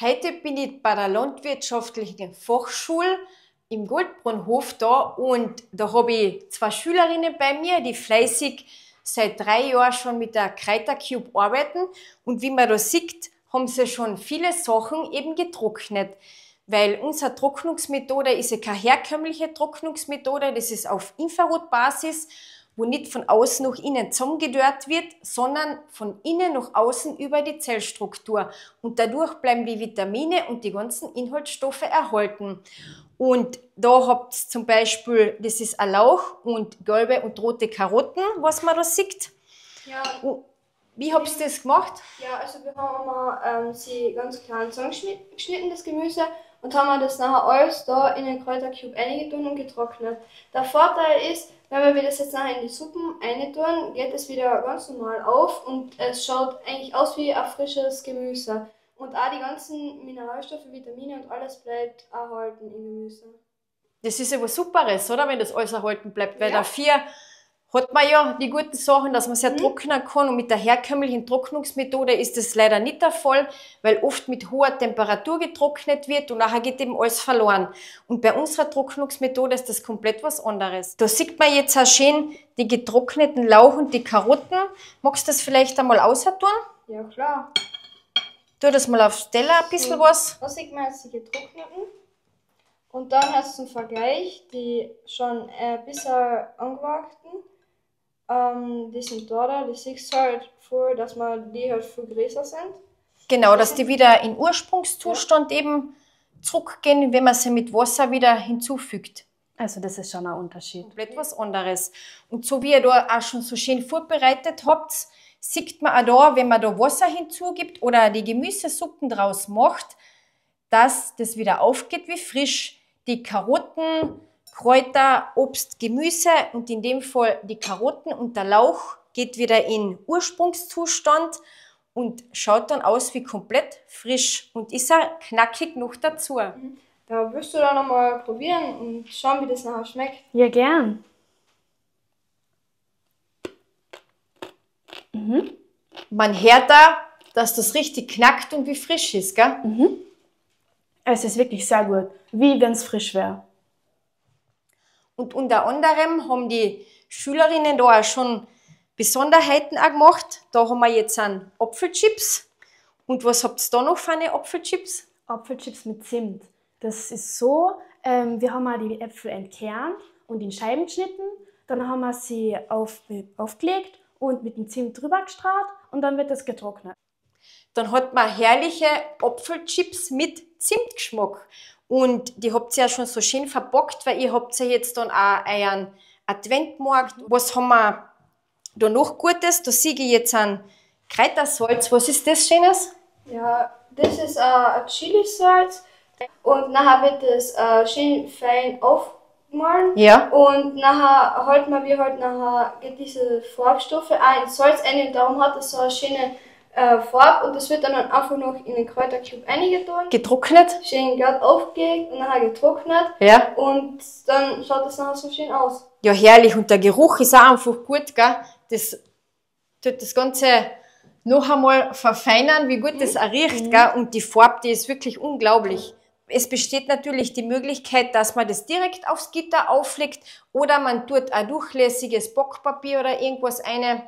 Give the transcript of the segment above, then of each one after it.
Heute bin ich bei der Landwirtschaftlichen Fachschule im Goldbrunnhof da und da habe ich zwei Schülerinnen bei mir, die fleißig seit 3 Jahren schon mit der Kräutercube arbeiten. Und wie man da sieht, haben sie schon viele Sachen eben getrocknet. Weil unsere Trocknungsmethode ist ja keine herkömmliche Trocknungsmethode, das ist auf Infrarotbasis, wo nicht von außen nach innen zusammengedörrt wird, sondern von innen nach außen über die Zellstruktur. Und dadurch bleiben die Vitamine und die ganzen Inhaltsstoffe erhalten. Und da habt ihr zum Beispiel, das ist ein Lauch und gelbe und rote Karotten, was man da sieht. Ja. Und wie habt ihr das gemacht? Ja, also wir haben immer sie ganz klein zusammengeschnitten, das Gemüse, und haben das nachher alles da in den Kräutercube eingetan und getrocknet. Der Vorteil ist, wenn wir das jetzt nachher in die Suppen eintun, geht es wieder ganz normal auf und es schaut eigentlich aus wie ein frisches Gemüse. Und auch die ganzen Mineralstoffe, Vitamine und alles bleibt erhalten im Gemüse. Das ist ja was Superes, oder? Wenn das alles erhalten bleibt. Weil Ja. dafür hat man ja die guten Sachen, dass man es ja trocknen kann. Und mit der herkömmlichen Trocknungsmethode ist das leider nicht der Fall, weil oft mit hoher Temperatur getrocknet wird und nachher geht eben alles verloren. Und bei unserer Trocknungsmethode ist das komplett was anderes. Da sieht man jetzt auch schön die getrockneten Lauch und die Karotten. Magst du das vielleicht einmal außertun? Ja, klar. Tu das mal aufs Teller ein bisschen was. Da sieht man jetzt die getrockneten. Und dann hast du zum Vergleich die schon ein bisschen angewachsenen. Die sind da, die siehst du halt vor, dass man die halt viel größer sind. Genau, dass die wieder in Ursprungszustand eben zurückgehen, wenn man sie mit Wasser wieder hinzufügt. Also das ist schon ein Unterschied. Komplett was anderes. Und so wie ihr da auch schon so schön vorbereitet habt, sieht man auch da, wenn man da Wasser hinzugibt oder die Gemüsesuppen draus macht, dass das wieder aufgeht wie frisch. Die Karotten, Kräuter, Obst, Gemüse und in dem Fall die Karotten und der Lauch geht wieder in Ursprungszustand und schaut dann aus wie komplett frisch und ist auch knackig noch dazu. Ja, willst du da nochmal probieren und schauen, wie das nachher schmeckt? Ja, gern. Man hört da, dass das richtig knackt und wie frisch ist, gell? Es ist wirklich sehr gut, wie wenn es frisch wäre. Und unter anderem haben die Schülerinnen da auch schon Besonderheiten auch gemacht. Da haben wir jetzt einen Apfelchips. Und was habt ihr da noch für eine Apfelchips? Apfelchips mit Zimt. Das ist so, wir haben mal die Äpfel entkernt und in Scheiben geschnitten. Dann haben wir sie aufgelegt und mit dem Zimt drüber gestrahlt und dann wird das getrocknet. Dann hat man herrliche Apfelchips mit Zimtgeschmack. Und die habt ihr ja schon so schön verpackt, weil ihr habt ja jetzt dann auch euren Adventmarkt. Was haben wir da noch Gutes? Da sehe ich jetzt ein Kräutersalz. Was ist das Schönes? Ja, das ist ein Chilisalz und nachher wird das schön fein aufgemahlen. Ja. Und nachher geht diese Farbstoffe auch ins Salz rein und darum hat es so eine schöne Farbe und das wird dann einfach noch in den Kräutercube eingetan. Getrocknet? Schön glatt aufgelegt und nachher getrocknet. Ja. Und dann schaut das nachher so schön aus. Ja, herrlich. Und der Geruch ist auch einfach gut, gell? Das tut das Ganze noch einmal verfeinern, wie gut das auch riecht, gell? Und die Farbe, die ist wirklich unglaublich. Es besteht natürlich die Möglichkeit, dass man das direkt aufs Gitter auflegt oder man tut ein durchlässiges Backpapier oder irgendwas rein.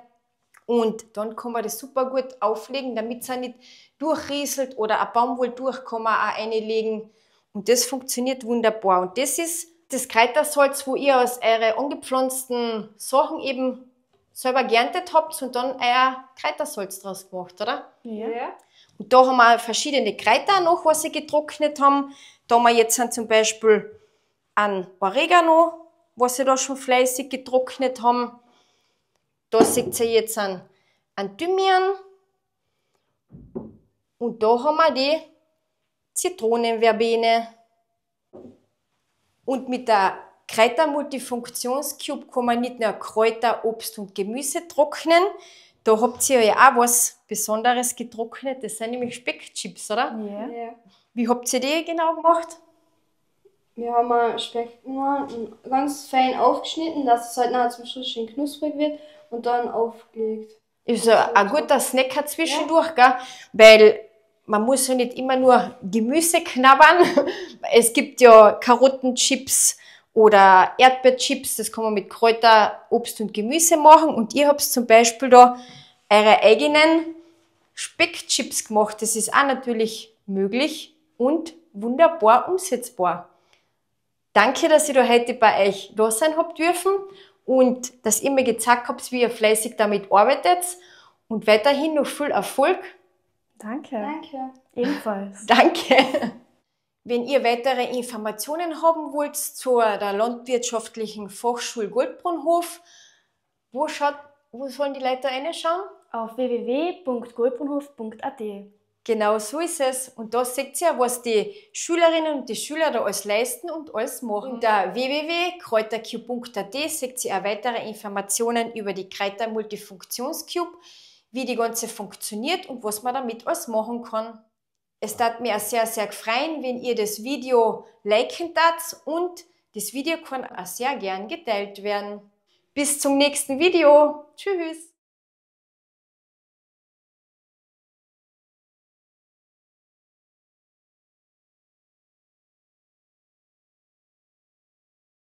Und dann kann man das super gut auflegen, damit es auch nicht durchrieselt oder ein Baumwolltuch kann man auch reinlegen. Und das funktioniert wunderbar. Und das ist das Kräutersalz, wo ihr aus euren angepflanzten Sachen eben selber geerntet habt und dann euer Kräutersalz draus gemacht, oder? Ja. Und da haben wir verschiedene Kräuter noch, was sie getrocknet haben. Da haben wir jetzt zum Beispiel einen Oregano, was sie da schon fleißig getrocknet haben. Da seht ihr jetzt einen Thymian. Und da haben wir die Zitronenverbene. Und mit der Kräuter-Multifunktions-Cube kann man nicht nur Kräuter, Obst und Gemüse trocknen. Da habt ihr ja auch was Besonderes getrocknet. Das sind nämlich Speckchips, oder? Ja. Ja. Wie habt ihr die genau gemacht? Wir haben Speck gemacht und ganz fein aufgeschnitten, dass es halt nachher zum Schluss schön knusprig wird und dann aufgelegt. Ist ein guter Snacker zwischendurch, gell? Weil man muss ja nicht immer nur Gemüse knabbern. Es gibt ja Karottenchips oder Erdbeerchips, das kann man mit Kräuter, Obst und Gemüse machen. Und ihr habt zum Beispiel da eure eigenen Speckchips gemacht. Das ist auch natürlich möglich und wunderbar umsetzbar. Danke, dass ich da heute bei euch da sein hab dürfen und dass ihr mir gezeigt habt, wie ihr fleißig damit arbeitet. Und weiterhin noch viel Erfolg. Danke. Danke. Ebenfalls. Danke. Wenn ihr weitere Informationen haben wollt zur der Landwirtschaftlichen Fachschule Goldbrunhof, wo sollen die Leute reinschauen? Auf www.goldbrunhof.at. Genau so ist es. Und da seht ihr, was die Schülerinnen und die Schüler da alles leisten und alles machen. Unter www.kräutercube.at seht ihr auch weitere Informationen über die Kräuter Multifunktionscube, wie die ganze funktioniert und was man damit alles machen kann. Es tat mir auch sehr, sehr freuen, wenn ihr das Video liken tat und das Video kann auch sehr gern geteilt werden. Bis zum nächsten Video. Tschüss.